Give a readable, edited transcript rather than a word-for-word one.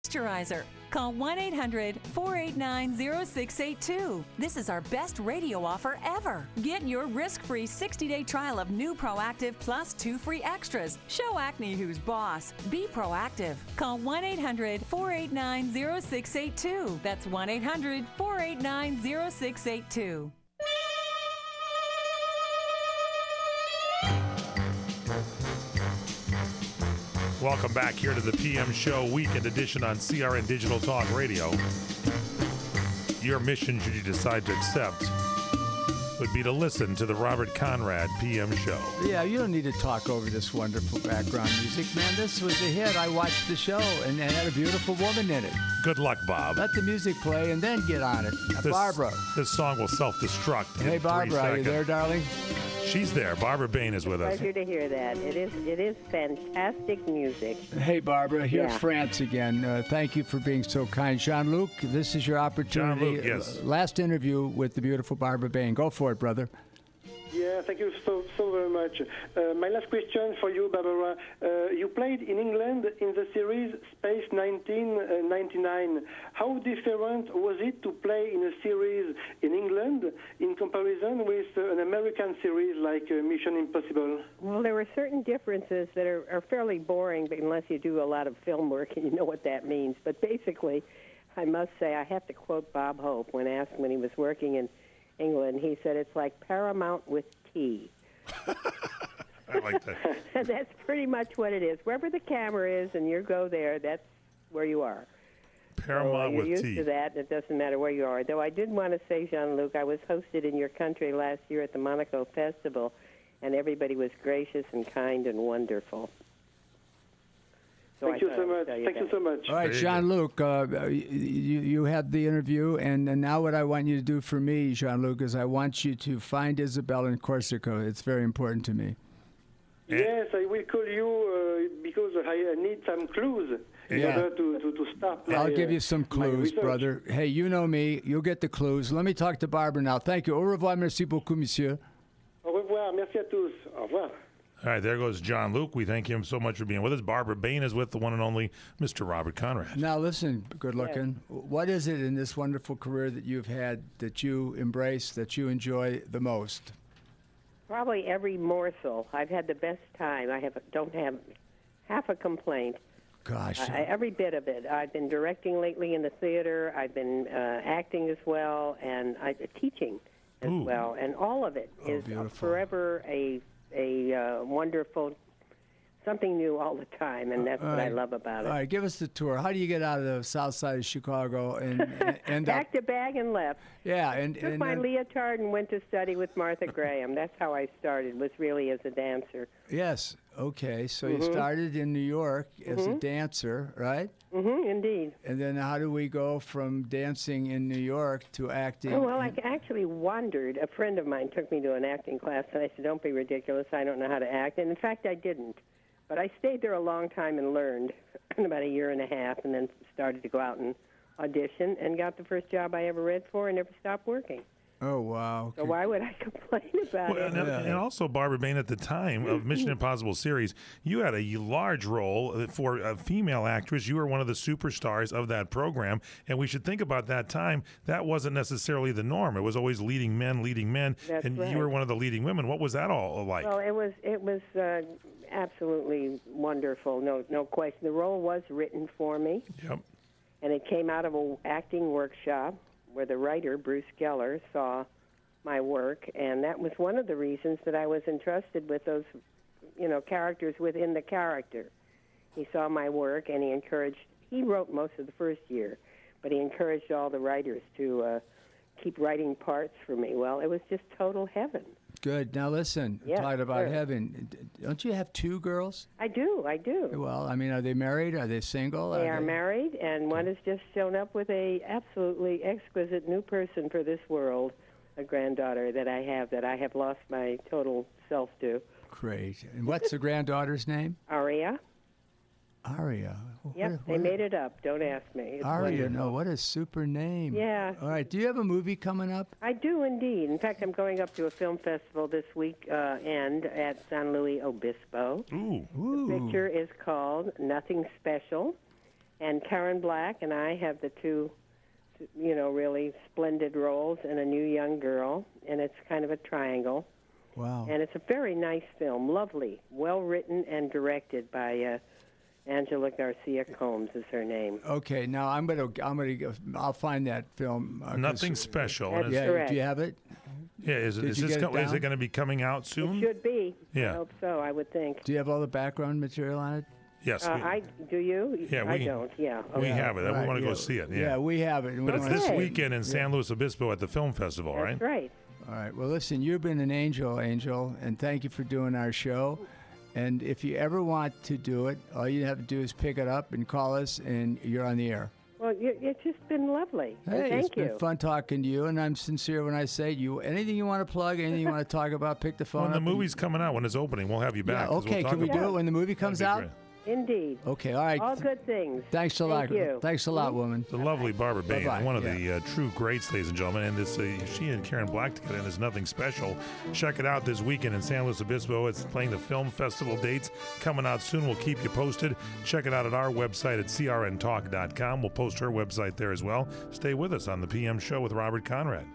moisturizer. Call 1-800-489-0682. This is our best radio offer ever. Get your risk-free 60-day trial of new Proactiv plus 2 free extras. Show acne who's boss. Be proactive. Call 1-800-489-0682. That's 1-800-489-0682. Welcome back here to the PM Show Weekend Edition on CRN Digital Talk Radio. Your mission, should you decide to accept, would be to listen to the Robert Conrad PM Show. Yeah, you don't need to talk over this wonderful background music, man. This was a hit. I watched the show, and it had a beautiful woman in it. Good luck, Bob. Let the music play, and then get on it. Barbara. This song will self-destruct. Hey, Barbara, are you there, darling? She's there. Barbara Bain is with us. Pleasure to hear that. It is fantastic music. Hey, Barbara, here's France again. Thank you for being so kind. Jean-Luc, this is your opportunity. Jean-Luc, yes. Last interview with the beautiful Barbara Bain. Go for it, brother. Yeah, thank you so very much. My last question for you, Barbara. You played in England in the series Space 1999. How different was it to play in a series in England in comparison with an American series like Mission Impossible? Well, there were certain differences that are fairly boring unless you do a lot of film work and you know what that means. But basically, I must say, I have to quote Bob Hope when asked when he was working in England. He said it's like Paramount with tea. I like that. That's pretty much what it is. Wherever the camera is and you go there, that's where you are. Paramount with tea. You're used to that. It doesn't matter where you are. Though I did want to say, Jean-Luc, I was hosted in your country last year at the Monaco Festival, and everybody was gracious and kind and wonderful. Thank you so much. Thank you so much. All right, Jean-Luc, you had the interview, and now what I want you to do for me, Jean-Luc, is I want you to find Isabel in Corsica. It's very important to me. Yes, I will call you because I need some clues in order to start. I'll give you some clues, brother. Hey, you know me. You'll get the clues. Let me talk to Barbara now. Thank you. Au revoir. Merci beaucoup, monsieur. Au revoir. Merci à tous. Au revoir. All right, there goes Jean-Luc. We thank him so much for being with us. Barbara Bain is with the one and only Mr. Robert Conrad. Now, listen, good looking. Yeah. What is it in this wonderful career that you've had that you embrace, that you enjoy the most? Probably every morsel. I've had the best time. Don't have half a complaint. Gosh. Every bit of it. I've been directing lately in the theater. I've been acting as well, and teaching as well. And all of it is forever a wonderful, something new all the time, and that's what I love about it. All right, give us the tour. How do you get out of the south side of Chicago and end Packed a bag and left. Yeah, took my leotard and went to study with Martha Graham. That's how I started, was really as a dancer. Yes, okay, so you started in New York as a dancer, right? Indeed. And then how do we go from dancing in New York to acting? Oh, well, I actually wandered. A friend of mine took me to an acting class, and I said, don't be ridiculous, I don't know how to act. And in fact, I didn't. But I stayed there a long time and learned in about a year and a half, and then started to go out and audition and got the first job I ever read for and never stopped working. Oh, wow. So why would I complain about it? And also, Barbara Bain, at the time of Mission Impossible series, you had a large role for a female actress. You were one of the superstars of that program. And we should think about that time. That wasn't necessarily the norm. It was always leading men. That's and right. You were one of the leading women. What was that all like? Well, it was absolutely wonderful. No question. The role was written for me. Yep. And it came out of an acting workshop where the writer, Bruce Geller, saw my work, and that was one of the reasons that I was entrusted with those, characters within the character. He saw my work, and he wrote most of the first year, but he encouraged all the writers to keep writing parts for me. Well, it was just total heaven. Good. Now listen, talking about heaven, don't you have two girls? I do. Well, I mean, are they married? Are they single? They are married, and one has just shown up with a absolutely exquisite new person for this world, a granddaughter that I have lost my total self to. Great. And what's the granddaughter's name? Aria. Aria. Yep, they made it up. Don't ask me. It's Aria, wonderful. no, what a super name. Yeah. All right, do you have a movie coming up? I do indeed. In fact, I'm going up to a film festival this week end at San Luis Obispo. Ooh. The picture is called Nothing Special, And Karen Black and I have the two, really splendid roles in a new young girl, and it's kind of a triangle. Wow. And it's a very nice film, lovely, well written and directed by Angela Garcia Combs is her name. Okay, now I'll find that film. Nothing special. That's Yeah, correct. do you have it? Yeah, is Did you this get it is down? it going to be coming out soon? It should be. Yeah. I hope so, I would think. Do you have all the background material on it? Yes. Do you? Yeah, I we- don't, yeah. we Okay. have it. We Right, want to go yeah. see it. Yeah, we have it. But it's We wanna this see it. weekend in San Luis Obispo at the film festival, right? That's right. All right. Well, listen, you've been an angel, and thank you for doing our show. And if you ever want to do it, all you have to do is pick it up and call us, and you're on the air. Well, it's just been lovely. And Hey, thank it's you. been fun talking to you, and I'm sincere when I say anything you want to plug, anything you want to talk about, pick the phone When up. the movie's coming out, when it's opening, we'll have you back. Yeah, 'cause we'll okay. talk Can we about do it when the movie comes That'd out? be great. Indeed. Okay. All right. All good things. Thanks a lot. Thank you. Thanks a lot, woman. The lovely Barbara Bain, Bye-bye. one of Yeah. the true greats, ladies and gentlemen. And this, she and Karen Black together, and there's nothing special. Check it out this weekend in San Luis Obispo. It's playing the film festival dates coming out soon. We'll keep you posted. Check it out at our website at crntalk.com. We'll post her website there as well. Stay with us on the PM Show with Robert Conrad.